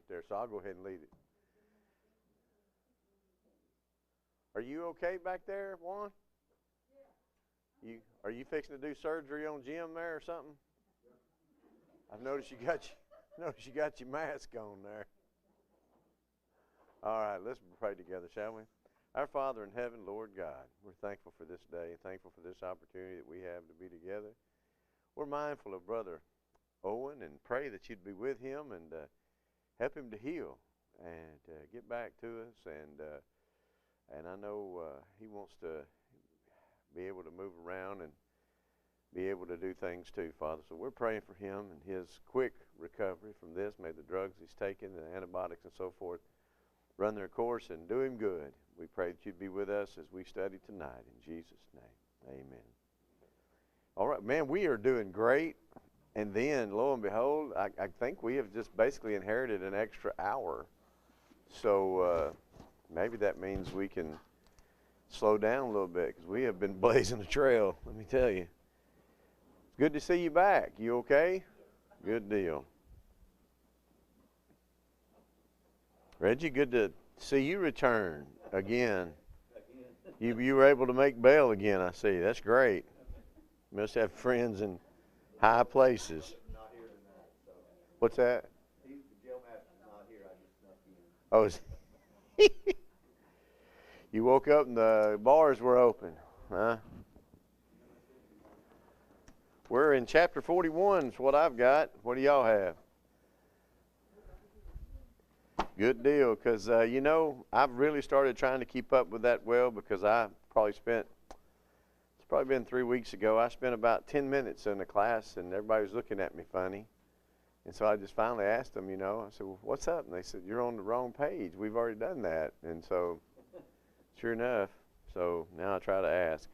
right there, so I'll go ahead and lead it. Are you okay back there, Juan? Are you fixing to do surgery on Jim there or something? I've noticed you got your mask on there. All right, let's pray together, shall we? Our Father in heaven, Lord God, we're thankful for this day and thankful for this opportunity that we have to be together. We're mindful of Brother Owen and pray that you'd be with him and help him to heal and get back to us. And I know he wants to be able to move around and be able to do things too, Father. So we're praying for him and his quick recovery from this. May the drugs he's taken, the antibiotics and so forth, run their course and do him good. We pray that you'd be with us as we study tonight. In Jesus' name, amen. All right, man, we are doing great. And then, lo and behold, I think we have just basically inherited an extra hour. So maybe that means we can slow down a little bit because we have been blazing the trail, let me tell you. It's good to see you back. You okay? Good deal. Reggie, good to see you return again. You were able to make bail again, I see. That's great. You must have friends in high places. What's that? The jailmaster's not here. I just snuck in. Oh, you woke up and the bars were open, huh? We're in chapter 41 is what I've got. What do y'all have? Good deal, because, I've really started trying to keep up with that well because I probably it's probably been 3 weeks ago, I spent about 10 minutes in the class and everybody was looking at me funny. And so I just finally asked them, I said, well, what's up? And they said, you're on the wrong page. We've already done that. And so, sure enough, so now I try to ask.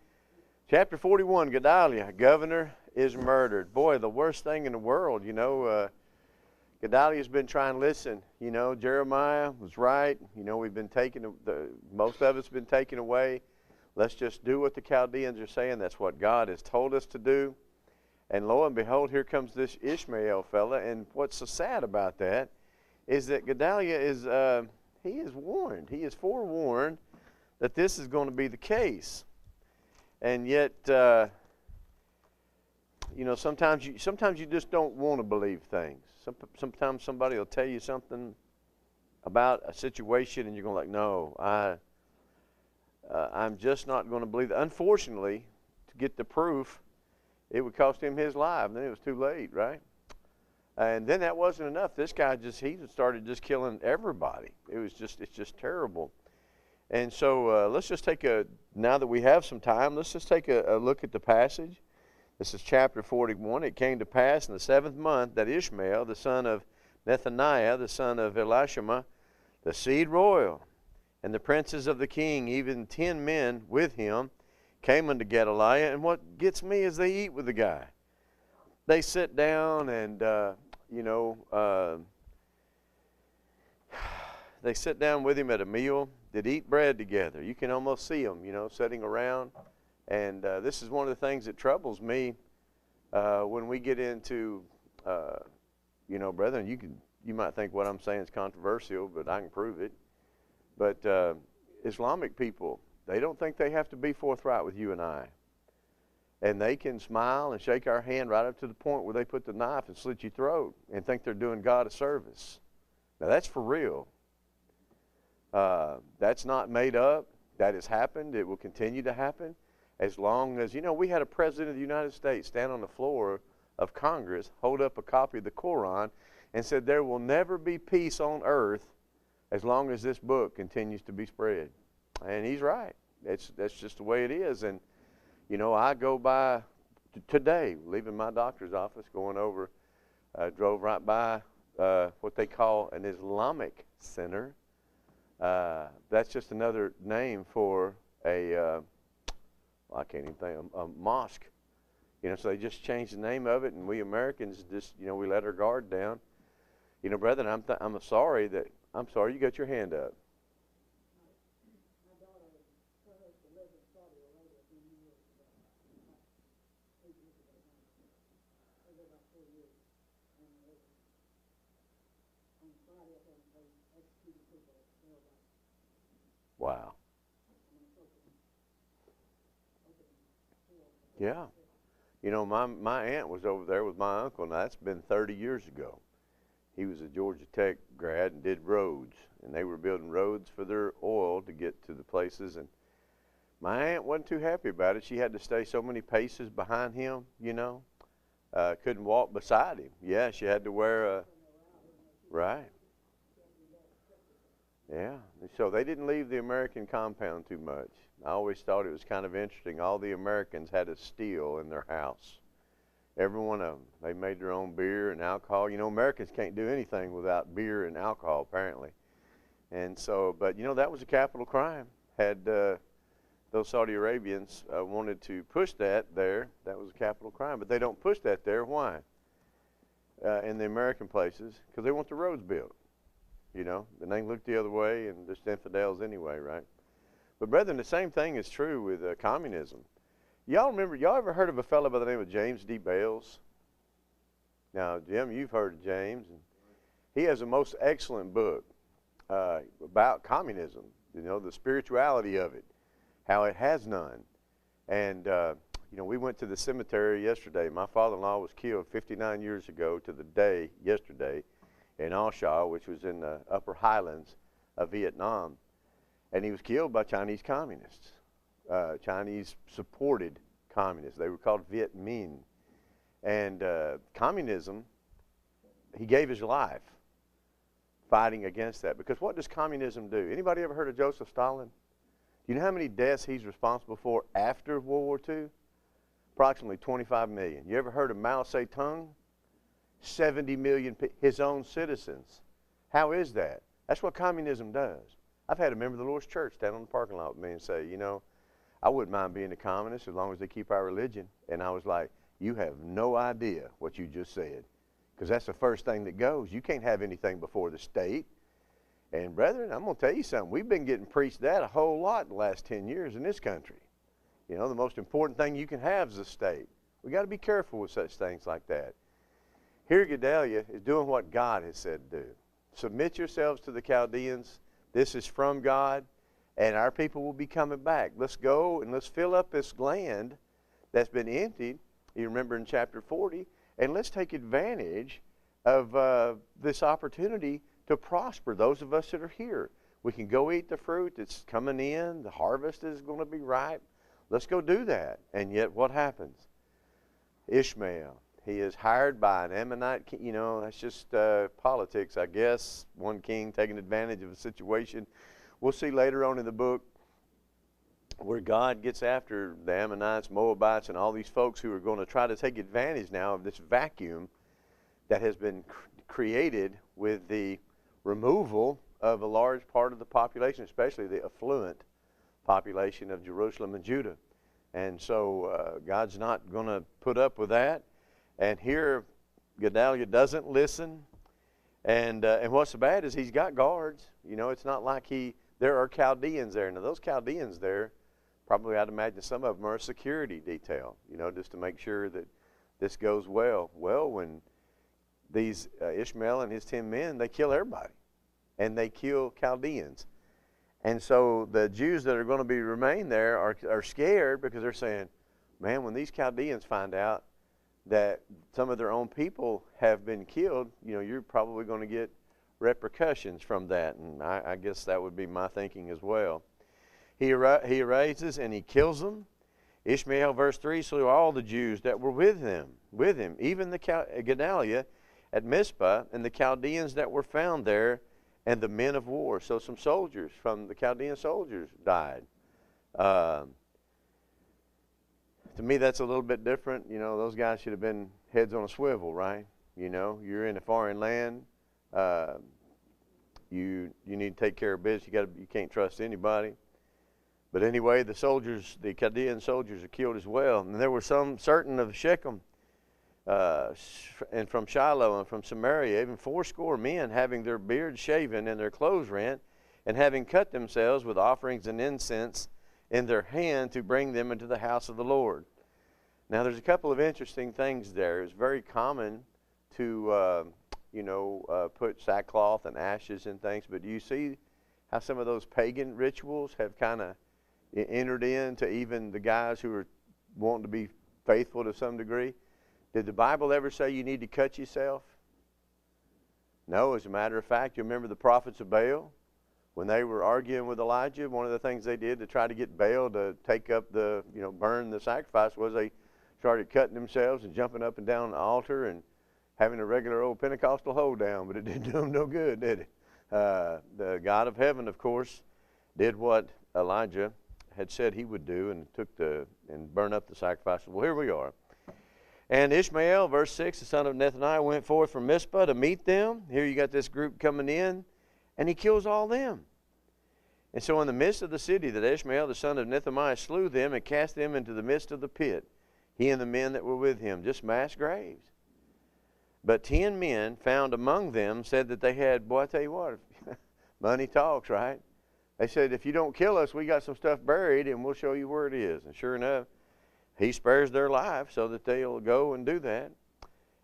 Chapter 41, Gedaliah, governor is murdered. Boy, the worst thing in the world, Gedaliah's been trying to listen. Jeremiah was right. We've been most of us been taken away. Let's just do what the Chaldeans are saying. That's what God has told us to do. And lo and behold, here comes this Ishmael fella. And what's so sad about that is that Gedaliah he is warned. He is forewarned that this is going to be the case. And yet, sometimes you just don't want to believe things. Sometimes somebody will tell you something about a situation, and you're going like, no, I'm just not going to believe it. Unfortunately, to get the proof, it would cost him his life. And then it was too late, right? And then that wasn't enough. This guy he started just killing everybody. It's just terrible. And so let's just now that we have some time, let's just take a look at the passage. This is chapter 41. It came to pass in the 7th month that Ishmael, the son of Nethaniah, the son of Elishama, the seed royal, and the princes of the king, even 10 men with him, came unto Gedaliah. And what gets me is they eat with the guy. They sit down and, they sit down with him at a meal, that eat bread together. You can almost see them, sitting around. And this is one of the things that troubles me when we get into, brethren, you might think what I'm saying is controversial, but I can prove it. But Islamic people, they don't think they have to be forthright with you and I. And they can smile and shake our hand right up to the point where they put the knife and slit your throat and think they're doing God a service. Now, that's for real. That's not made up. That has happened. It will continue to happen as long as, we had a president of the United States stand on the floor of Congress, hold up a copy of the Quran, and said there will never be peace on earth as long as this book continues to be spread. And he's right. That's just the way it is. And, I go by today, leaving my doctor's office, going over, drove right by what they call an Islamic center. That's just another name for a mosque. So they just changed the name of it, and we Americans just, we let our guard down. Brethren, I'm sorry you got your hand up. Wow. Yeah. You know, my aunt was over there with my uncle, and that's been 30 years ago. He was a Georgia Tech grad and did roads, and they were building roads for their oil to get to the places. And my aunt wasn't too happy about it. She had to stay so many paces behind him, you know. Couldn't walk beside him. Yeah, she had to wear a, right. Yeah. So they didn't leave the American compound too much. I always thought it was kind of interesting. All the Americans had a still in their house. Every one of them. They made their own beer and alcohol. You know, Americans can't do anything without beer and alcohol, apparently. And so, but, you know, that was a capital crime. Had those Saudi Arabians wanted to push that there, that was a capital crime. But they don't push that there. Why? In the American places, because they want the roads built. You know, and they look the other way, and just infidels anyway, right? But brethren, the same thing is true with communism. Y'all remember, y'all ever heard of a fellow by the name of James D. Bales? Now, Jim, you've heard of James. And he has a most excellent book about communism, you know, the spirituality of it, how it has none. And, you know, we went to the cemetery yesterday. My father-in-law was killed 59 years ago to the day, yesterday, in Oshawa, which was in the upper highlands of Vietnam. And he was killed by Chinese communists, Chinese-supported communists. They were called Viet Minh. And communism, he gave his life fighting against that. Because what does communism do? Anybody ever heard of Joseph Stalin? Do you know how many deaths he's responsible for after World War II? Approximately 25 million. You ever heard of Mao Zedong? 70 million, his own citizens. How is that? That's what communism does. I've had a member of the Lord's church stand on the parking lot with me and say, you know, I wouldn't mind being a communist as long as they keep our religion. And I was like, you have no idea what you just said, because that's the first thing that goes. You can't have anything before the state. And brethren, I'm going to tell you something. We've been getting preached that a whole lot in the last 10 years in this country. You know, the most important thing you can have is the state. We got to be careful with such things like that. Here, Gedalia is doing what God has said to do. Submit yourselves to the Chaldeans. This is from God, and our people will be coming back. Let's go and let's fill up this land that's been emptied. You remember in chapter 40, and let's take advantage of this opportunity to prosper, those of us that are here. We can go eat the fruit that's coming in. The harvest is going to be ripe. Let's go do that. And yet what happens? Ishmael. He is hired by an Ammonite king. You know, that's just politics, I guess. One king taking advantage of a situation. We'll see later on in the book where God gets after the Ammonites, Moabites, and all these folks who are going to try to take advantage now of this vacuum that has been created with the removal of a large part of the population, especially the affluent population of Jerusalem and Judah. And so God's not going to put up with that. And here, Gedalia doesn't listen. And what's so bad is he's got guards. You know, it's not like there are Chaldeans there. Now, those Chaldeans there, probably I'd imagine some of them are a security detail, you know, just to make sure that this goes well. Well, when these Ishmael and his 10 men, they kill everybody. And they kill Chaldeans. And so the Jews that are going to remain there are scared, because they're saying, man, when these Chaldeans find out that some of their own people have been killed, you know, you're probably going to get repercussions from that. And I guess that would be my thinking as well. He arises and he kills them. Ishmael, verse 3, slew all the Jews that were with him, even the Gedalia at Mizpah, and the Chaldeans that were found there, and the men of war. So some soldiers from the Chaldean soldiers died. To me, that's a little bit different. You know, those guys should have been heads on a swivel, right? You know, you're in a foreign land. You need to take care of business. You can't trust anybody. But anyway, the Chaldean soldiers are killed as well. And there were some certain of Shechem, and from Shiloh and from Samaria, even 80 men, having their beards shaven and their clothes rent, and having cut themselves with offerings and incense in their hand to bring them into the house of the Lord. Now, there's a couple of interesting things there. It's very common to, put sackcloth and ashes and things, but do you see how some of those pagan rituals have kind of entered into even the guys who are wanting to be faithful to some degree? Did the Bible ever say you need to cut yourself? No, as a matter of fact, you remember the prophets of Baal? When they were arguing with Elijah, one of the things they did to try to get Baal to take up the, burn the sacrifice was they started cutting themselves and jumping up and down the altar and having a regular old Pentecostal hold down, but it didn't do them no good, did it? The God of heaven, of course, did what Elijah had said he would do and and burned up the sacrifices. Well, here we are. And Ishmael, verse 6, the son of Nethaniah, went forth from Mizpah to meet them. Here you got this group coming in, and he kills all them. And so in the midst of the city that Ishmael, the son of Nethaniah, slew them and cast them into the midst of the pit, he and the men that were with him, just mass graves. But 10 men found among them said that they had, boy, I tell you what, money talks, right? They said, if you don't kill us, we got some stuff buried, and we'll show you where it is. And sure enough, he spares their life so that they'll go and do that.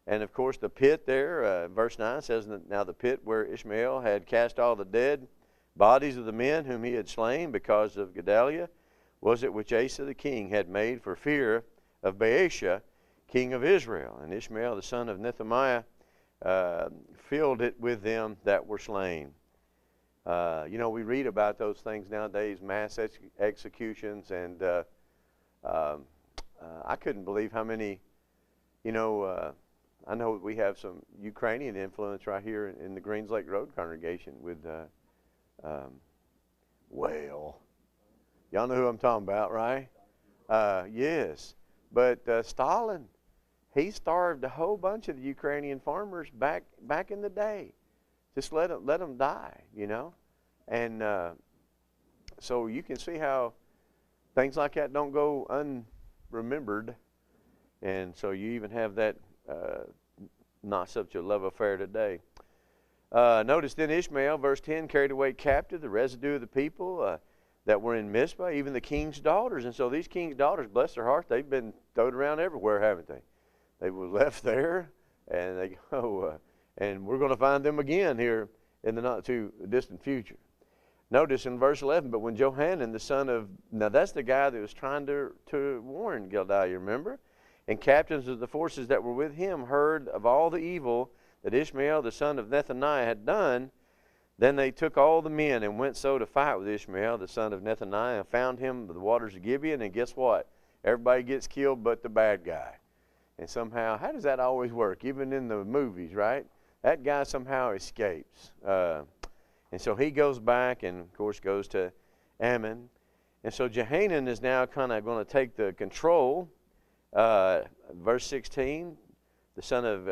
And, of course, the pit there, verse 9 says, now the pit where Ishmael had cast all the dead bodies of the men whom he had slain because of Gedaliah was it which Asa the king had made for fear of Baasha, king of Israel. And Ishmael, the son of Nethaniah, filled it with them that were slain. We read about those things nowadays, mass executions, and I couldn't believe how many, I know we have some Ukrainian influence right here in the Greens Lake Road congregation with, y'all know who I'm talking about, right? Yes. But Stalin, he starved a whole bunch of the Ukrainian farmers back in the day. Just let them die, And so you can see how things like that don't go unremembered. And so you even have that not such a love affair today. Notice then Ishmael, verse 10, carried away captive the residue of the people that were in Mizpah, even the king's daughters. And so these king's daughters, bless their heart, they've been thrown around everywhere, haven't they? They were left there, and they go, and we're going to find them again here in the not too distant future. Notice in verse 11, but when Johanan, the son of, now that's the guy that was trying to warn Gedaliah, remember? And captains of the forces that were with him heard of all the evil that Ishmael, the son of Nethaniah, had done. Then they took all the men and went so to fight with Ishmael, the son of Nethaniah, and found him by the waters of Gibeon. And guess what? Everybody gets killed but the bad guy. And somehow, how does that always work? Even in the movies, right? That guy somehow escapes. And so he goes back and, of course, goes to Ammon. And so Johanan is now kind of going to take the control. Verse 16, the son of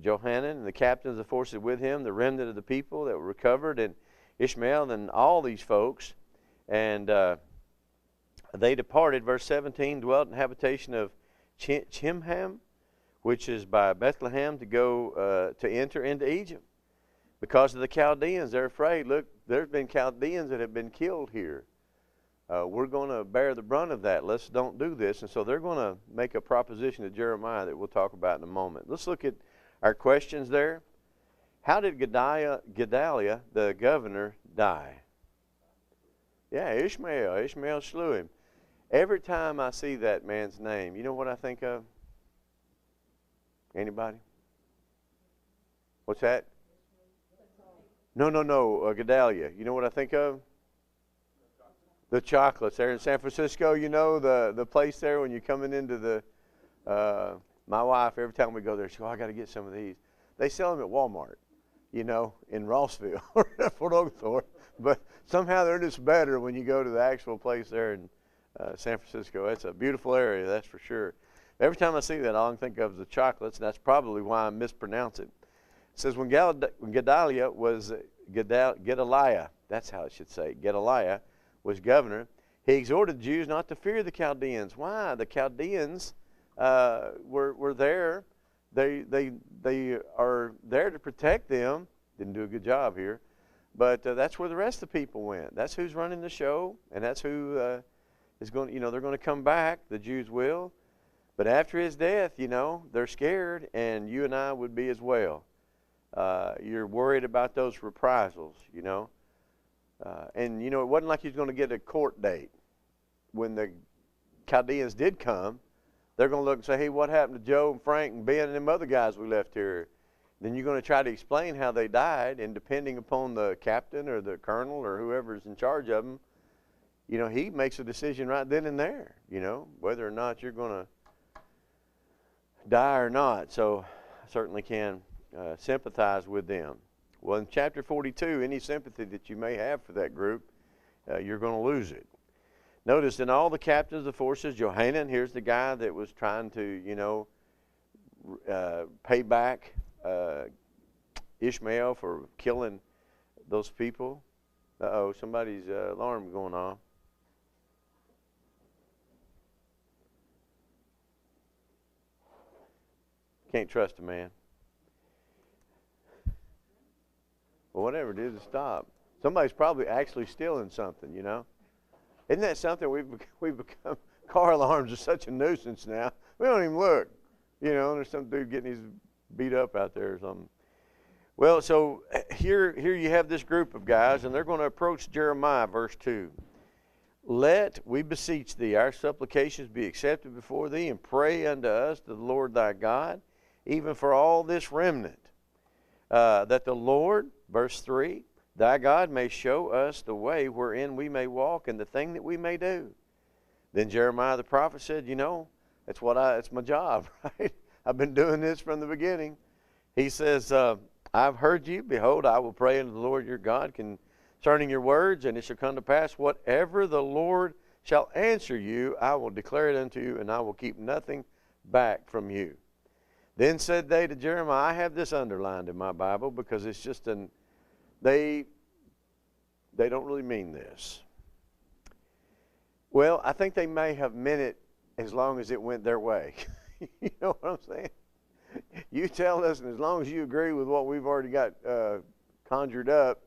Johanan and the captains of the forces with him, the remnant of the people that were recovered, and Ishmael and all these folks. And they departed, verse 17, dwelt in the habitation of Chimham, which is by Bethlehem, to go to enter into Egypt. Because of the Chaldeans, they're afraid. Look, there's been Chaldeans that have been killed here. We're going to bear the brunt of that. Let's don't do this. And so they're going to make a proposition to Jeremiah that we'll talk about in a moment. Let's look at our questions there. How did Gedaliah, the governor, die? Yeah, Ishmael. Ishmael slew him. Every time I see that man's name, you know what I think of? Anybody? What's that? No, Gedaliah. You know what I think of? The chocolates there in San Francisco. You know, the place there when you're coming into the, my wife, every time we go there, she goes, I got to get some of these. They sell them at Walmart, in Rossville or Fort Oglethorpe. But somehow they're just better when you go to the actual place there in San Francisco. It's a beautiful area, that's for sure. Every time I see that, all I can think of is the chocolates, and that's probably why I mispronounce it. It says, when Gedaliah was, Gedaliah, that's how it should say, Gedaliah was governor, he exhorted the Jews not to fear the Chaldeans. Why? The Chaldeans were there. They are there to protect them. Didn't do a good job here. But that's where the rest of the people went. That's who's running the show, and that's who is going, they're going to come back, the Jews will. But after his death, they're scared, and you and I would be as well. You're worried about those reprisals, And, you know, it wasn't like he was going to get a court date. When the Chaldeans did come, they're going to look and say, hey, what happened to Joe and Frank and Ben and them other guys we left here? Then you're going to try to explain how they died, and depending upon the captain or the colonel or whoever's in charge of them, you know, he makes a decision right then and there, you know, whether or not you're going to die or not. So I certainly can sympathize with them. Well, in chapter 42, any sympathy that you may have for that group, you're going to lose it. Notice in all the captains of the forces, Johanan, here's the guy that was trying to, you know, pay back Ishmael for killing those people. Uh-oh, somebody's alarm going off. Can't trust a man. Well, whatever it is, stop. Somebody's probably actually stealing something, you know. Isn't that something we've become? Car alarms are such a nuisance now. We don't even look. You know, there's some dude getting his beat up out there or something. Well, so here you have this group of guys, and they're going to approach Jeremiah, verse 2. Let, we beseech thee, our supplications be accepted before thee, and pray unto us to the Lord thy God, even for all this remnant, that the Lord, verse 3, thy God may show us the way wherein we may walk, and the thing that we may do. Then Jeremiah the prophet said, you know, it's my job, right? I've been doing this from the beginning. He says, I've heard you. Behold, I will pray unto the Lord your God concerning your words, and it shall come to pass, whatever the Lord shall answer you, I will declare it unto you, and I will keep nothing back from you. Then said they to Jeremiah, I have this underlined in my Bible because it's just they don't really mean this. Well, I think they may have meant it as long as it went their way. You know what I'm saying? You tell us, and as long as you agree with what we've already got conjured up,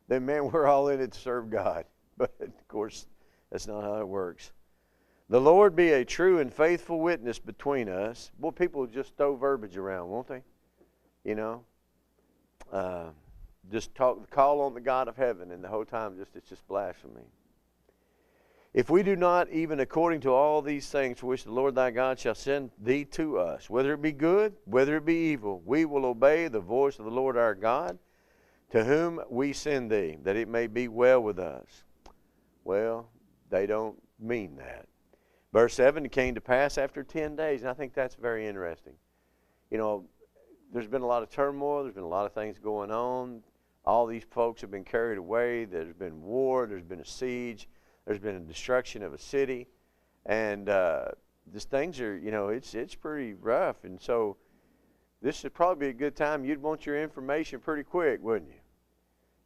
then, man, we're all in it to serve God. But, of course, that's not how it works. The Lord be a true and faithful witness between us. Well, people just throw verbiage around, won't they? You know? Just call on the God of heaven, and the whole time it's just blasphemy. If we do not, even according to all these things for which the Lord thy God shall send thee to us, whether it be good, whether it be evil, we will obey the voice of the Lord our God, to whom we send thee, that it may be well with us. Well, they don't mean that. Verse 7, it came to pass after 10 days, and I think that's very interesting. You know, there's been a lot of turmoil, there's been a lot of things going on. All these folks have been carried away. There's been war, there's been a siege, there's been a destruction of a city, and these things are, you know, it's pretty rough. And so this would probably be a good time. You'd want your information pretty quick, wouldn't you?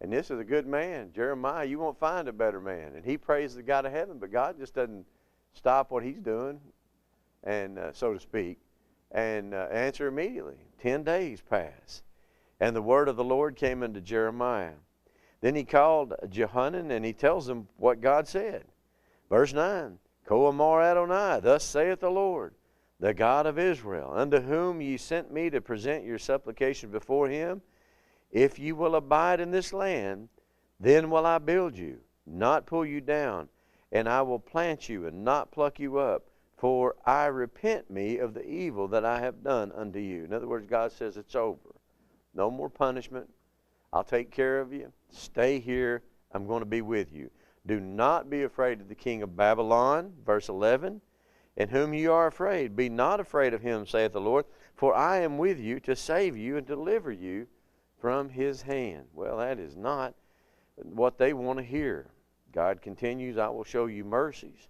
And this is a good man, Jeremiah. You won't find a better man. And he prays the God of heaven, but God just doesn't stop what he's doing, and so to speak, and answer immediately. 10 days pass, and the word of the Lord came unto Jeremiah. Then he called Johanan, and he tells him what God said. Verse 9, Ko Amar Adonai, thus saith the Lord, the God of Israel, unto whom ye sent me to present your supplication before him. If you will abide in this land, then will I build you, not pull you down, and I will plant you and not pluck you up, for I repent me of the evil that I have done unto you. In other words, God says it's over. No more punishment. I'll take care of you. Stay here. I'm going to be with you. Do not be afraid of the king of Babylon, verse 11, in whom you are afraid. Be not afraid of him, saith the Lord, for I am with you to save you and deliver you from his hand. Well, that is not what they want to hear. God continues, I will show you mercies,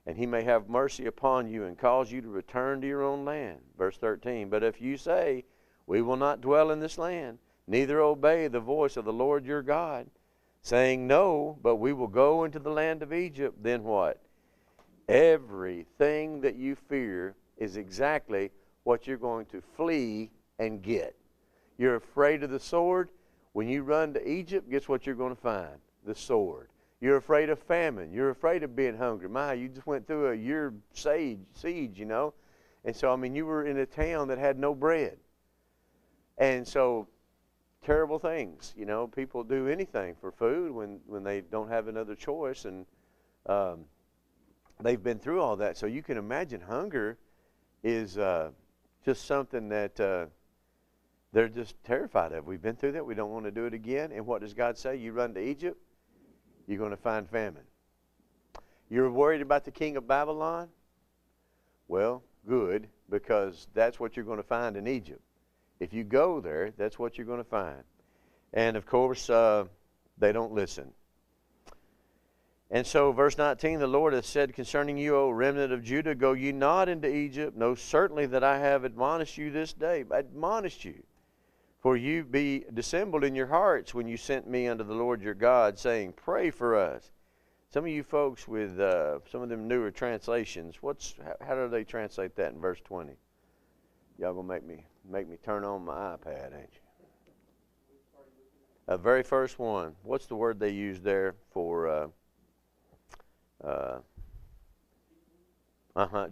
and he may have mercy upon you and cause you to return to your own land. Verse 13, but if you say, we will not dwell in this land, neither obey the voice of the Lord your God, saying, no, but we will go into the land of Egypt, then what? Everything that you fear is exactly what you're going to flee and get. You're afraid of the sword. When you run to Egypt, guess what you're going to find? The sword. You're afraid of famine. You're afraid of being hungry. You just went through a year siege, you know. And so, I mean, you were in a town that had no bread. And so terrible things. You know, people do anything for food when they don't have another choice, and they've been through all that. So you can imagine hunger is just something that they're just terrified of. We've been through that. We don't want to do it again. And what does God say? You run to Egypt, you're going to find famine. You're worried about the king of Babylon? Well, good, because that's what you're going to find in Egypt. If you go there, that's what you're going to find. And, of course, they don't listen. And so, verse 19, the Lord has said concerning you, O remnant of Judah, go ye not into Egypt. Know certainly that I have admonished you this day. Admonished you. For you be dissembled in your hearts when you sent me unto the Lord your God, saying, pray for us. Some of you folks with some of them newer translations, how do they translate that in verse 20? Y'all gonna make me turn on my iPad, ain't you? Very first one. What's the word they use there for?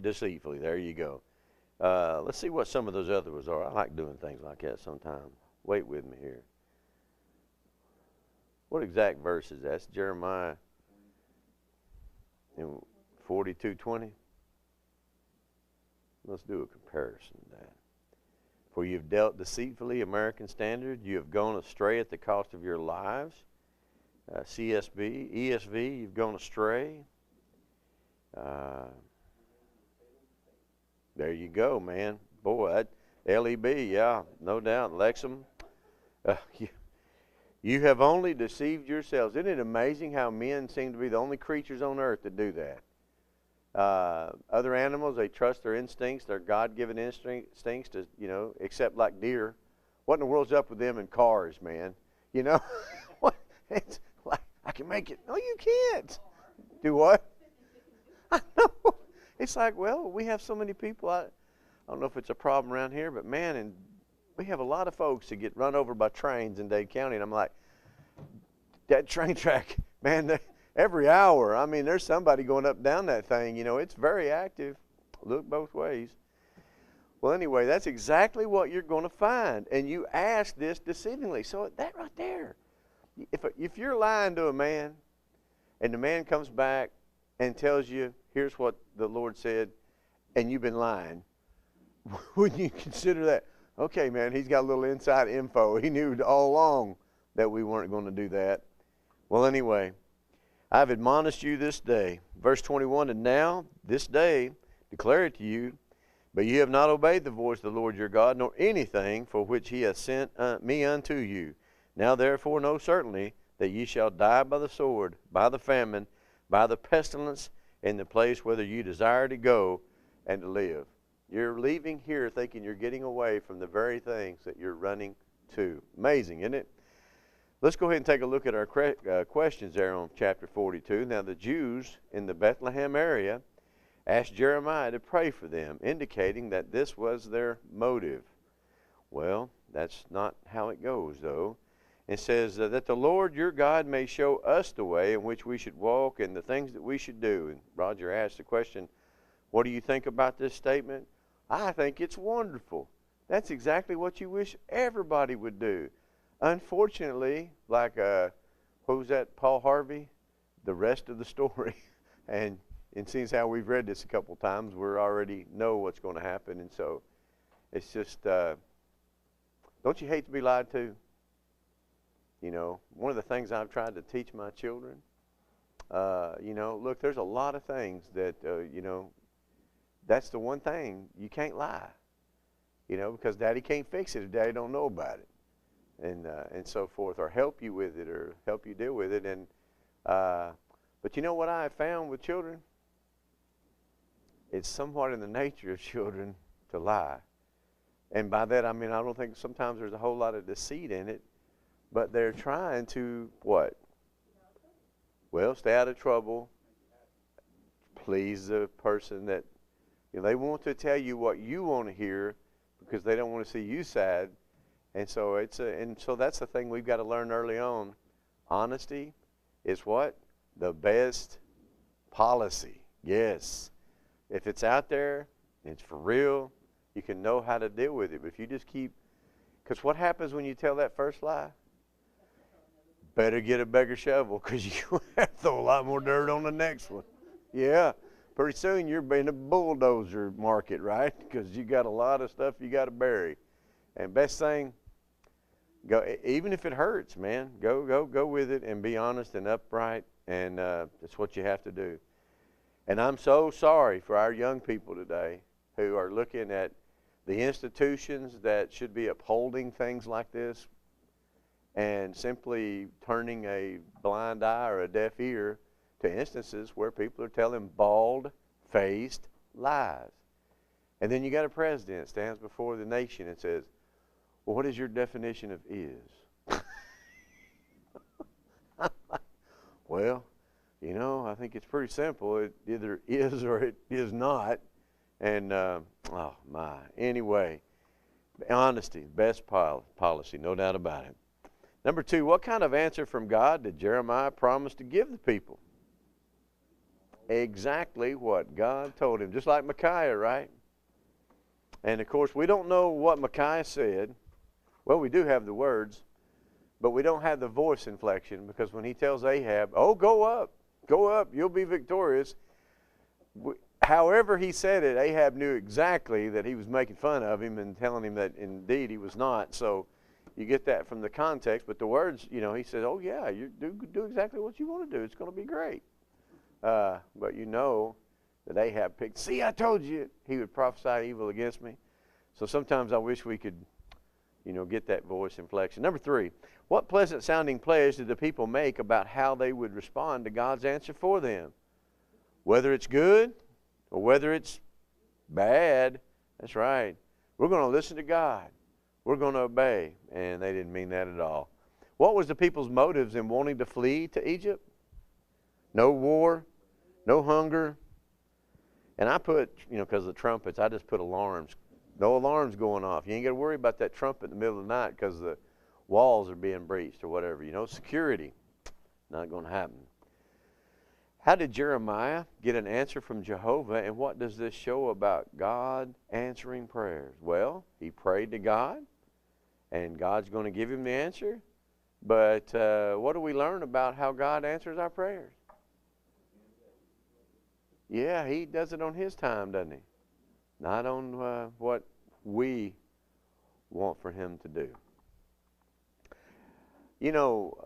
Deceitfully. There you go. Let's see what some of those other ones are. I like doing things like that sometimes. Wait with me here. What exact verse is that? That's Jeremiah in 42:20. Let's do a comparison of that. For you've dealt deceitfully, American Standard. You have gone astray at the cost of your lives. ESV, you've gone astray. There you go, man. Boy, that LEB, yeah, no doubt. Lexham, you have only deceived yourselves. Isn't it amazing how men seem to be the only creatures on earth that do that? Other animals, they trust their instincts, their God-given instincts to, except like deer. What in the world's up with them in cars, man? It's like, I can make it. No, you can't. Do what? I know. It's like, well, we have so many people. I don't know if it's a problem around here, but man, and we have a lot of folks that get run over by trains in Dade County, and I'm like, that train track, man, every hour. I mean, there's somebody going up and down that thing. It's very active. Look both ways. Well, anyway, that's exactly what you're going to find, and you ask this deceivingly. So that right there, if you're lying to a man, and the man comes back and tells you, here's what the Lord said, and you've been lying, wouldn't you consider that? Okay, man, he's got a little inside info. He knew all along that we weren't going to do that. Well, anyway, I've admonished you this day. Verse 21, and now, this day, declare it to you, but ye have not obeyed the voice of the Lord your God, nor anything for which he hath sent me unto you. Now, therefore, know certainly that ye shall die by the sword, by the famine, by the pestilence, in the place whither you desire to go and to live. You're leaving here thinking you're getting away from the very things that you're running to. Amazing, isn't it? Let's go ahead and take a look at our questions there on chapter 42. Now, the Jews in the Bethlehem area asked Jeremiah to pray for them, indicating that this was their motive. Well, that's not how it goes, though. It says that the Lord your God may show us the way in which we should walk and the things that we should do. And Roger asked the question, what do you think about this statement? I think it's wonderful. That's exactly what you wish everybody would do. Unfortunately, like, what was that, Paul Harvey? The rest of the story. And seeing how we've read this a couple times, we already know what's going to happen. And so it's just, don't you hate to be lied to? One of the things I've tried to teach my children, look, there's a lot of things that, that's the one thing, you can't lie, because Daddy can't fix it if Daddy don't know about it, and so forth, or help you with it, or help you deal with it. And but you know what I have found with children? It's somewhat in the nature of children to lie. And by that I mean I don't think sometimes there's a whole lot of deceit in it, but they're trying to what? Well, stay out of trouble, please the person that, they want to tell you what you want to hear because they don't want to see you sad. And so so that's the thing we've got to learn early on. Honesty is what? The best policy. Yes. If it's out there, it's for real, you can know how to deal with it. But if you just keep Because what happens when you tell that first lie? Better get a bigger shovel because you have to throw a lot more dirt on the next one. Yeah, pretty soon you're in a bulldozer market, right? Because you got a lot of stuff you got to bury. And best thing, go, even if it hurts, man, go with it and be honest and upright, and that's what you have to do. And I'm so sorry for our young people today who are looking at the institutions that should be upholding things like this and simply turning a blind eye or a deaf ear to instances where people are telling bald-faced lies. And then you got a president stands before the nation and says, well, what is your definition of is? Well, you know, I think it's pretty simple. It either is or it is not. And, oh, my. Anyway, honesty, best policy, no doubt about it. Number 2, what kind of answer from God did Jeremiah promise to give the people? Exactly what God told him, just like Micaiah, right? And, of course, we don't know what Micaiah said. Well, we do have the words, but we don't have the voice inflection, because when he tells Ahab, oh, go up, you'll be victorious. However he said it, Ahab knew exactly that he was making fun of him and telling him that indeed he was not. So you get that from the context. But the words, you know, he said, oh, yeah, you do exactly what you want to do. It's going to be great. But you know that Ahab picked, see, I told you he would prophesy evil against me. So sometimes I wish we could, you know, get that voice inflection. Number 3, what pleasant-sounding pledge did the people make about how they would respond to God's answer for them? Whether it's good or whether it's bad, that's right. We're going to listen to God. We're going to obey. And they didn't mean that at all. What was the people's motives in wanting to flee to Egypt? No war, no hunger. And I put, you know, because of the trumpets, I just put alarms. No alarms going off. You ain't got to worry about that trumpet in the middle of the night because the walls are being breached or whatever. You know, security, not going to happen. How did Jeremiah get an answer from Jehovah, and what does this show about God answering prayers? Well, he prayed to God, and God's going to give him the answer. But what do we learn about how God answers our prayers? Yeah, he does it on his time, doesn't he? Not on what we want for him to do. You know,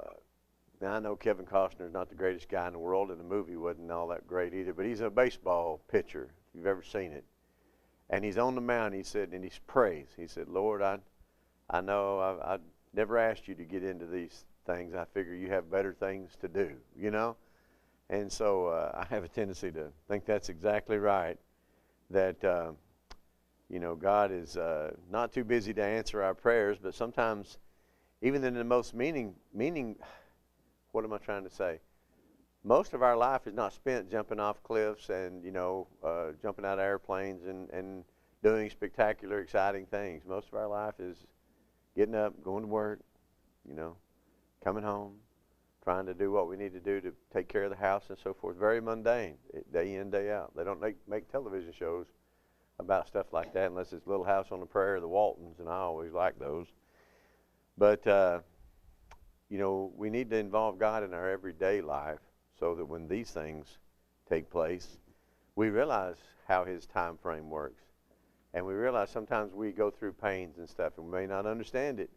now I know Kevin Costner's not the greatest guy in the world, and the movie wasn't all that great either, but he's a baseball pitcher, if you've ever seen it. And he's on the mound, he said, and he prays. He said, Lord, I know I never asked you to get into these things. I figure you have better things to do, you know? And so I have a tendency to think that's exactly right, that, you know, God is not too busy to answer our prayers, but sometimes even in the most meaning, what am I trying to say? Most of our life is not spent jumping off cliffs and, you know, jumping out of airplanes and doing spectacular, exciting things. Most of our life is getting up, going to work, you know, coming home, trying to do what we need to do to take care of the house and so forth. Very mundane, day in, day out. They don't make television shows about stuff like that unless it's Little House on the Prairie or the Waltons, and I always like those. But, you know, we need to involve God in our everyday life so that when these things take place, we realize how his time frame works. And we realize sometimes we go through pains and stuff and we may not understand it.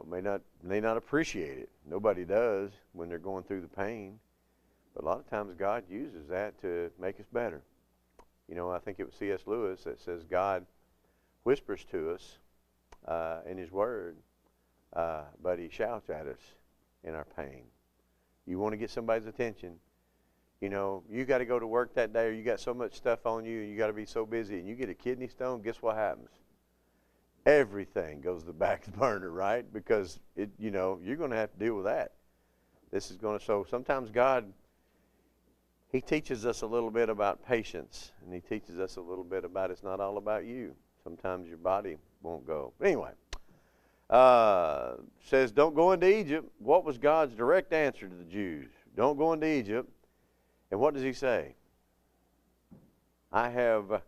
May not appreciate it. Nobody does when they're going through the pain. But a lot of times God uses that to make us better. You know, I think it was C.S. Lewis that says God whispers to us in his word, but he shouts at us in our pain. You want to get somebody's attention, you know, you got to go to work that day, or you got so much stuff on you, and you got to be so busy, and you get a kidney stone, guess what happens? Everything goes to the back burner, right? Because, you know, you're going to have to deal with that. This is going to, so sometimes God, he teaches us a little bit about patience, and he teaches us a little bit about it's not all about you. Sometimes your body won't go. But anyway, says don't go into Egypt. What was God's direct answer to the Jews? Don't go into Egypt. And what does he say? I have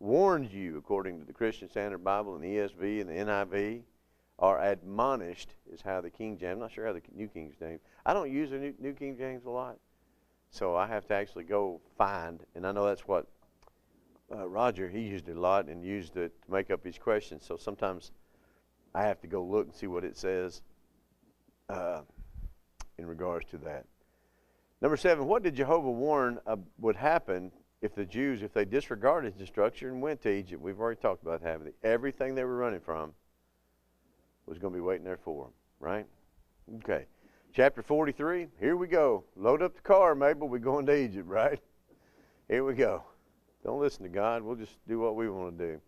warns you, according to the Christian Standard Bible and the ESV and the NIV, or admonished is how the King James, I'm not sure how the New King James, I don't use the New King James a lot, so I have to actually go find, and I know that's what Roger, he used it a lot and used it to make up his questions, so sometimes I have to go look and see what it says in regards to that. Number 7, what did Jehovah warn would happen if the Jews, if they disregarded his instruction and went to Egypt? We've already talked about having everything they were running from was going to be waiting there for them, right? Okay. Chapter 43, here we go. Load up the car, Mabel. We're going to Egypt, right? Here we go. Don't listen to God. We'll just do what we want to do.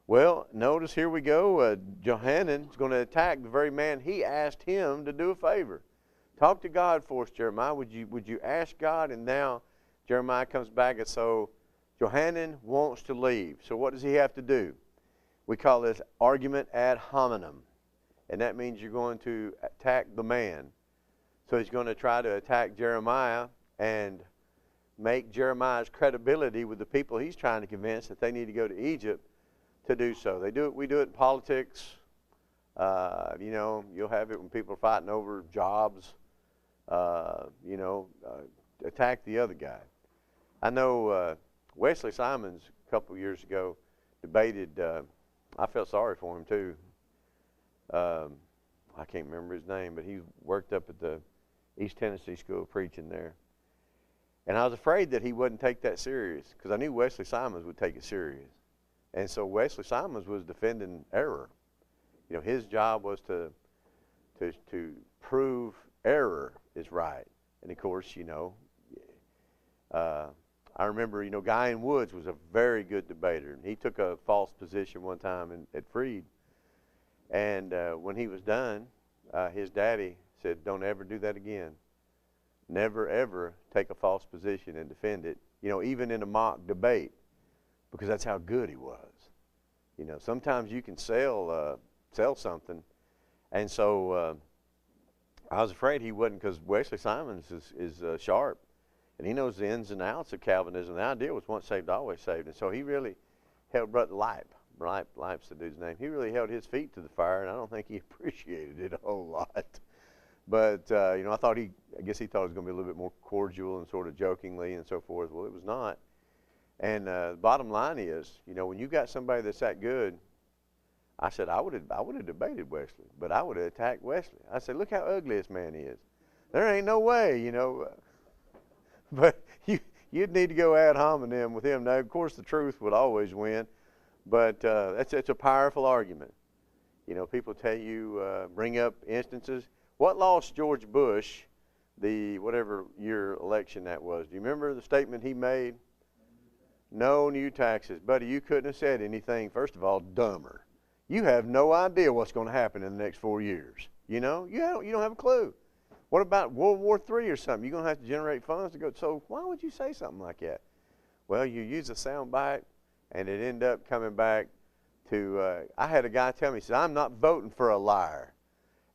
Well, notice here we go. Johanan is going to attack the very man he asked him to do a favor. Talk to God for us, Jeremiah. Would you ask God? And now Jeremiah comes back, and so Johanan wants to leave. So what does he have to do? We call this argument ad hominem. And that means you're going to attack the man. So he's going to try to attack Jeremiah and make Jeremiah's credibility with the people he's trying to convince that they need to go to Egypt to do so. They do it. We do it in politics. You know, you'll have it when people are fighting over jobs. Attack the other guy. I know Wesley Simons a couple years ago debated. I felt sorry for him too. I can't remember his name, but he worked up at the East Tennessee School preaching there. And I was afraid that he wouldn't take that serious because I knew Wesley Simons would take it serious. And so Wesley Simons was defending error. You know, his job was to prove error is right. And of course, I remember, Guy Woods was a very good debater. He took a false position one time at Freed. And when he was done, his daddy said, don't ever do that again. Never, ever take a false position and defend it, even in a mock debate, because that's how good he was. Sometimes you can sell something. And so I was afraid he wouldn't, because Wesley Simons is sharp. And he knows the ins and outs of Calvinism. The idea was once saved, always saved. And so he really held Brother Lipes the dude's name. He really held his feet to the fire, and I don't think he appreciated it a whole lot. But, I guess he thought it was going to be a little bit more cordial and sort of jokingly and so forth. Well, it was not. And the bottom line is, when you got somebody that's that good, I said, I would have debated Wesley, but I would have attacked Wesley. I said, look how ugly this man is. There ain't no way, But you'd need to go ad hominem with him. Now, of course, the truth would always win, but it's a powerful argument. People tell you, bring up instances. What lost George Bush the whatever year election that was? Do you remember the statement he made? No new taxes. Buddy, you couldn't have said anything, first of all, dumber. You have no idea what's going to happen in the next 4 years. You don't have a clue. What about World War III or something? You're going to have to generate funds to go. So why would you say something like that? Well, you use a sound bite, and it ended up coming back to, I had a guy tell me, he said, I'm not voting for a liar.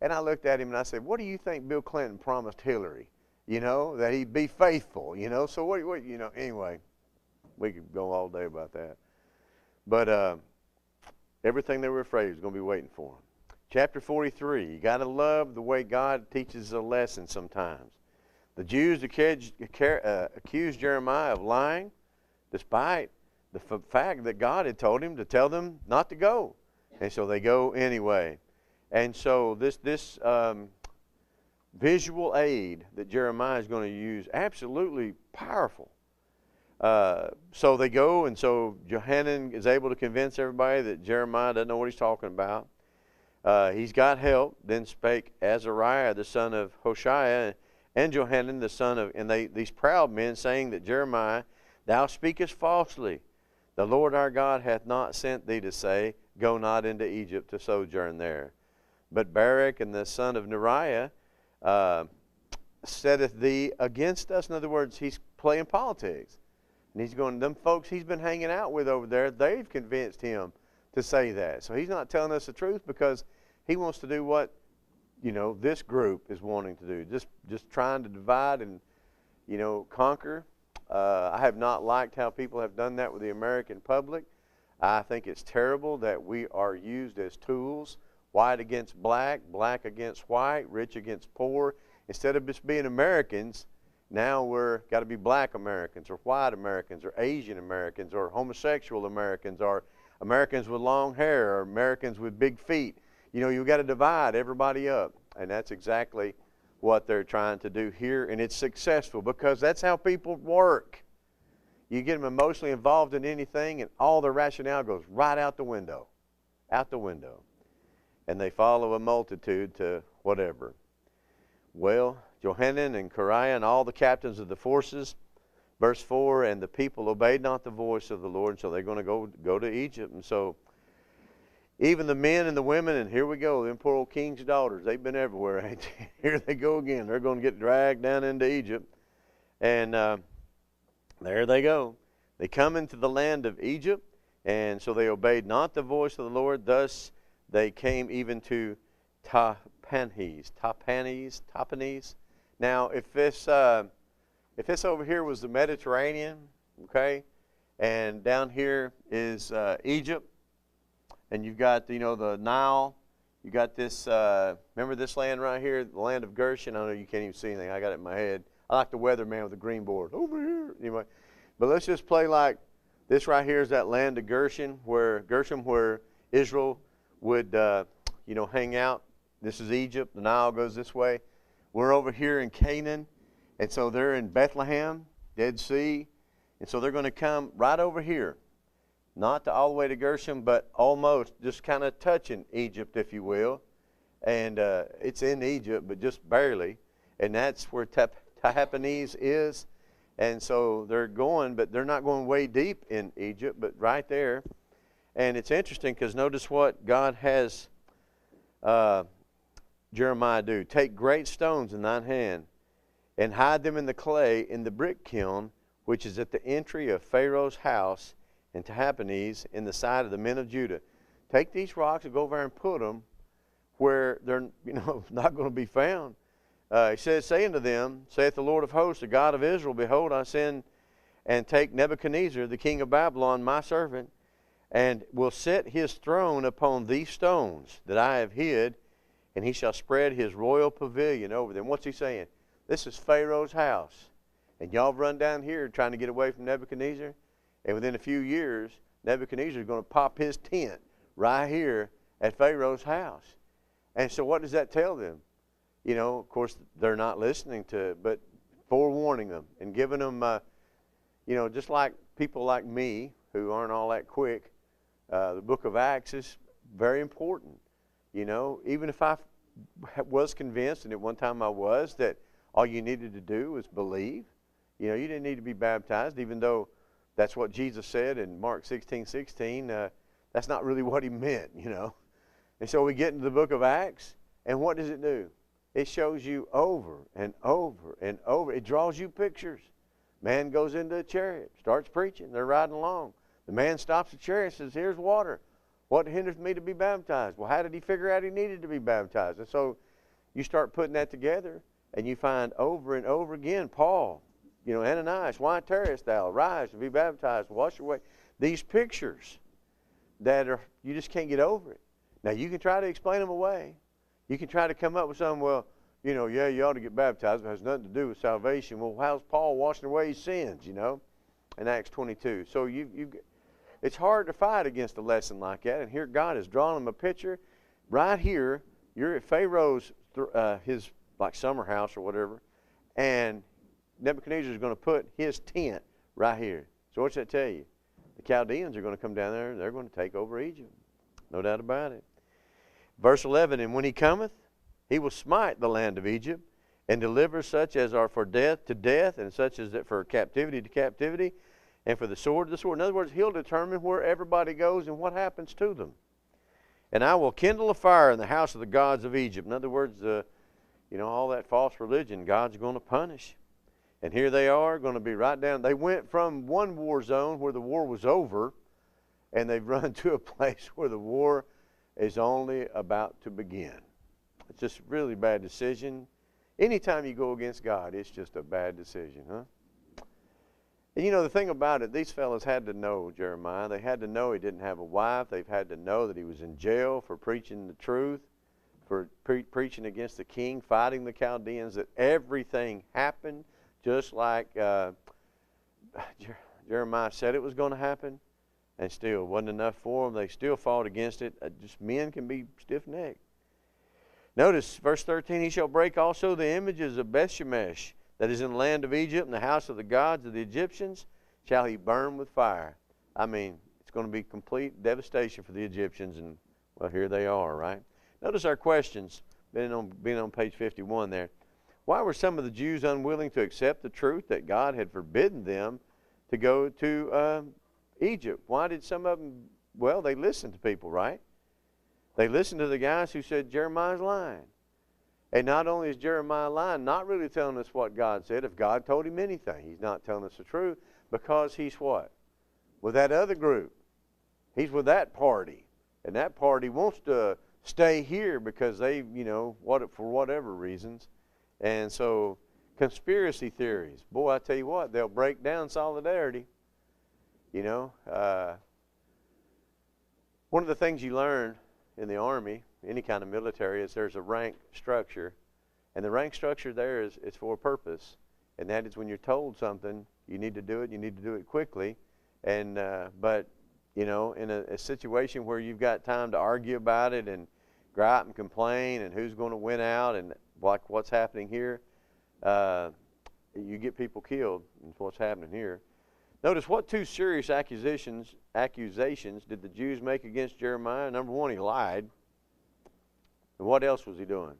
And I looked at him and I said, what do you think Bill Clinton promised Hillary? That he'd be faithful, So what anyway, we could go all day about that. But everything they were afraid was going to be waiting for them. Chapter 43, you got to love the way God teaches a lesson sometimes. The Jews accused Jeremiah of lying despite the fact that God had told him to tell them not to go. And so they go anyway. And so this visual aid that Jeremiah is going to use, absolutely powerful. So they go, and so Johanan is able to convince everybody that Jeremiah doesn't know what he's talking about. He's got help. Then spake Azariah the son of Hoshea and Johanan the son of, and these proud men, saying that Jeremiah, thou speakest falsely. The Lord our God hath not sent thee to say, go not into Egypt to sojourn there. But Barak and the son of Neriah setteth thee against us. In other words, he's playing politics. And he's going, them folks he's been hanging out with over there, they've convinced him to say that. So he's not telling us the truth because he wants to do what, this group is wanting to do. Just trying to divide and, conquer. I have not liked how people have done that with the American public. I think it's terrible that we are used as tools, white against black, black against white, rich against poor. Instead of just being Americans, now we're got to be black Americans or white Americans or Asian Americans or homosexual Americans or Americans with long hair or Americans with big feet. You know, you've got to divide everybody up. And that's exactly what they're trying to do here. And it's successful because that's how people work. You get them emotionally involved in anything and all their rationale goes right out the window. Out the window. And they follow a multitude to whatever. Well, Johanan and Kareah and all the captains of the forces, verse 4, and the people obeyed not the voice of the Lord, so they're going to go to Egypt. And so even the men and the women, and here we go, them poor old king's daughters, they've been everywhere, ain't they? Here they go again. They're going to get dragged down into Egypt. And there they go. They come into the land of Egypt, and so they obeyed not the voice of the Lord. Thus they came even to Tahpanhes. Now, if this over here was the Mediterranean, okay, and down here is Egypt, and you've got, you know, the Nile, you got this, remember this land right here, the land of Goshen? I know you can't even see anything. I got it in my head. I like the weatherman with the green board. Over here. Anyway, but let's just play like this right here is that land of Goshen, where Israel would, you know, hang out. This is Egypt. The Nile goes this way. We're over here in Canaan, and so they're in Bethlehem, Dead Sea, and so they're going to come right over here. Not to all the way to Goshen, but almost just kind of touching Egypt, if you will. And it's in Egypt, but just barely. And that's where Tahpanhes is. And so they're going, but they're not going way deep in Egypt, but right there. And it's interesting because notice what God has Jeremiah do. Take great stones in thine hand and hide them in the clay in the brick kiln, which is at the entry of Pharaoh's house, and Tahpanhes in the sight of the men of Judah. Take these rocks and go over and put them where they're, you know, not going to be found. He says, saying to them, saith the Lord of hosts, the God of Israel, behold, I send and take Nebuchadnezzar, the king of Babylon, my servant, and will set his throne upon these stones that I have hid, and he shall spread his royal pavilion over them. What's he saying? This is Pharaoh's house. And y'all run down here trying to get away from Nebuchadnezzar. And within a few years, Nebuchadnezzar is going to pop his tent right here at Pharaoh's house. And so what does that tell them? You know, of course, they're not listening to it, but forewarning them and giving them, you know, just like people like me who aren't all that quick, the book of Acts is very important. You know, even if I was convinced, and at one time I was, that all you needed to do was believe. You know, you didn't need to be baptized, even though that's what Jesus said in Mark 16:16. That's not really what he meant, you know. And so we get into the book of Acts, and what does it do? It shows you over and over and over. It draws you pictures. Man goes into a chariot, starts preaching. They're riding along. The man stops the chariot and says, here's water. What hinders me to be baptized? Well, how did he figure out he needed to be baptized? And so you start putting that together, and you find over and over again, Paul, you know, Ananias, why tarriest thou? Rise and be baptized, wash away. These pictures that are, you just can't get over it. Now, you can try to explain them away. You can try to come up with something, well, you know, yeah, you ought to get baptized. It has nothing to do with salvation. Well, how's Paul washing away his sins, you know, in Acts 22? So it's hard to fight against a lesson like that. And here God has drawn them a picture. Right here, you're at Pharaoh's, his like summer house or whatever, and Nebuchadnezzar is going to put his tent right here. So what's that tell you? The Chaldeans are going to come down there and they're going to take over Egypt. No doubt about it. Verse 11, and when he cometh, he will smite the land of Egypt and deliver such as are for death to death, and such as that for captivity to captivity, and for the sword to the sword. In other words, he'll determine where everybody goes and what happens to them. And I will kindle a fire in the house of the gods of Egypt. In other words, you know, all that false religion, God's going to punish. And here they are, going to be right down. They went from one war zone where the war was over, and they've run to a place where the war is only about to begin. It's just a really bad decision. Anytime you go against God, it's just a bad decision, huh? And you know, the thing about it, these fellas had to know Jeremiah. They had to know he didn't have a wife. They've had to know that he was in jail for preaching the truth, for preaching against the king, fighting the Chaldeans, that everything happened just like Jeremiah said it was going to happen, and still wasn't enough for them. They still fought against it. Just men can be stiff-necked. Notice verse 13, he shall break also the images of Bethshemesh that is in the land of Egypt, and the house of the gods of the Egyptians shall he burn with fire. I mean, it's going to be complete devastation for the Egyptians, and well, here they are, right? Notice our questions, being on page 51 there. Why were some of the Jews unwilling to accept the truth that God had forbidden them to go to Egypt? Why did some of them? Well, they listened to people, right? They listened to the guys who said Jeremiah's lying. And not only is Jeremiah lying, not really telling us what God said. If God told him anything, he's not telling us the truth, because he's what? With that other group. He's with that party. And that party wants to stay here because they, you know, for whatever reasons. And so conspiracy theories, boy, I tell you what, they'll break down solidarity. You know, one of the things you learn in the Army, any kind of military, is there's a rank structure. And the rank structure there is for a purpose. And that is when you're told something, you need to do it, you need to do it quickly. And but, you know, in a situation where you've got time to argue about it and go out and complain and who's going to win out and like what's happening here, you get people killed. That's what's happening here. Notice what two serious accusations did the Jews make against Jeremiah? Number one, he lied. And what else was he doing?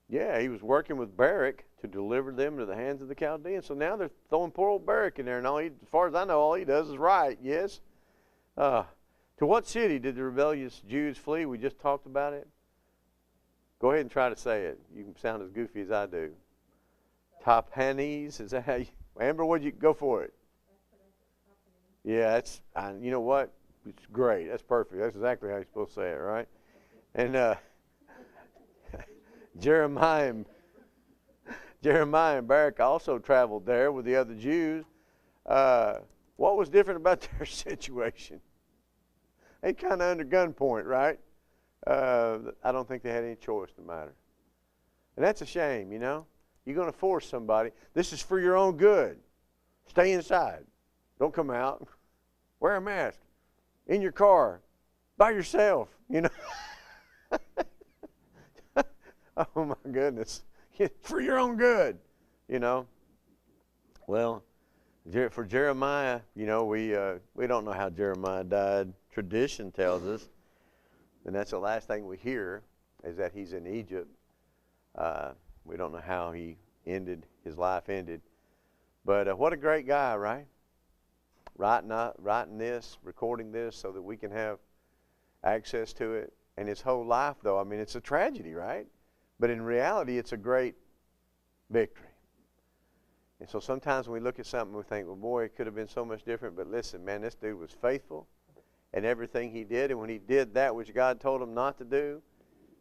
Yeah, he was working with Barak to deliver them into the hands of the Chaldeans. So now they're throwing poor old Barak in there, and as far as I know, all he does is right. Yes. To what city did the rebellious Jews flee? We just talked about it. Go ahead and try to say it. You can sound as goofy as I do. Tahpanhes, is that how you? Amber, would you go for it? Yeah, that's. You know what? It's great. That's perfect. That's exactly how you're supposed to say it, right? And Jeremiah and Barak also traveled there with the other Jews. What was different about their situation? They kind of under gunpoint, right? I don't think they had any choice in the matter. And that's a shame, you know. You're going to force somebody. This is for your own good. Stay inside. Don't come out. Wear a mask. In your car. By yourself, you know. Oh, my goodness. For your own good, you know. Well, for Jeremiah, you know, we don't know how Jeremiah died. Tradition tells us, and that's the last thing we hear, is that he's in Egypt. We don't know how his life ended. But what a great guy, right? Writing this, recording this so that we can have access to it. And his whole life, though, I mean, it's a tragedy, right? But in reality, it's a great victory. And so sometimes when we look at something, we think, well, boy, it could have been so much different. But listen, man, this dude was faithful in everything he did. And when he did that which God told him not to do,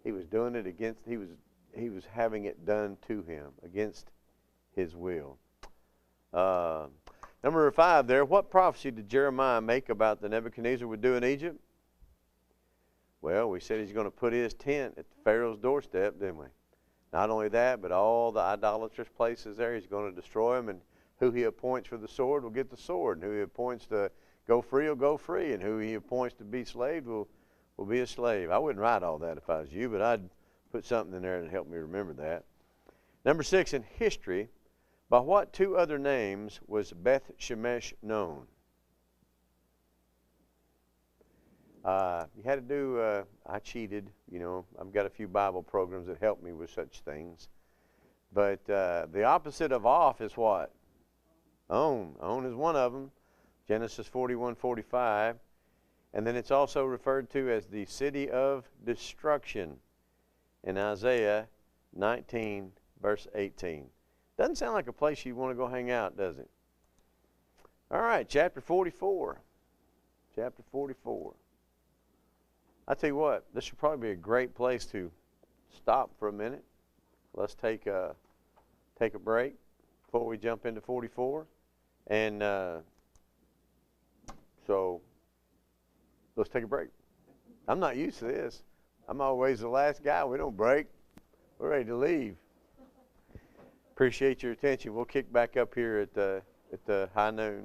he was doing it against, he was having it done to him against his will. Number 5 there, what prophecy did Jeremiah make about the Nebuchadnezzar would do in Egypt? Well, we said he's going to put his tent at the Pharaoh's doorstep, didn't we? Not only that, but all the idolatrous places there, he's going to destroy them, and who he appoints for the sword will get the sword, and who he appoints to go free will go free, and who he appoints to be slave will be a slave. I wouldn't write all that if I was you, but I'd put something in there to help me remember that. Number 6, in history, by what 2 other names was Beth Shemesh known? You had to do, I cheated, you know. I've got a few Bible programs that help me with such things. But the opposite of off is what? On. On is one of them. Genesis 41:45. And then it's also referred to as the city of destruction in Isaiah 19, verse 18. Doesn't sound like a place you want to go hang out, does it? All right, chapter 44. Chapter 44. I tell you what, this should probably be a great place to stop for a minute. Let's take a break. before we jump into 44. And so let's take a break. I'm not used to this. I'm always the last guy. We don't break. We're ready to leave. Appreciate your attention. We'll kick back up here at the high noon.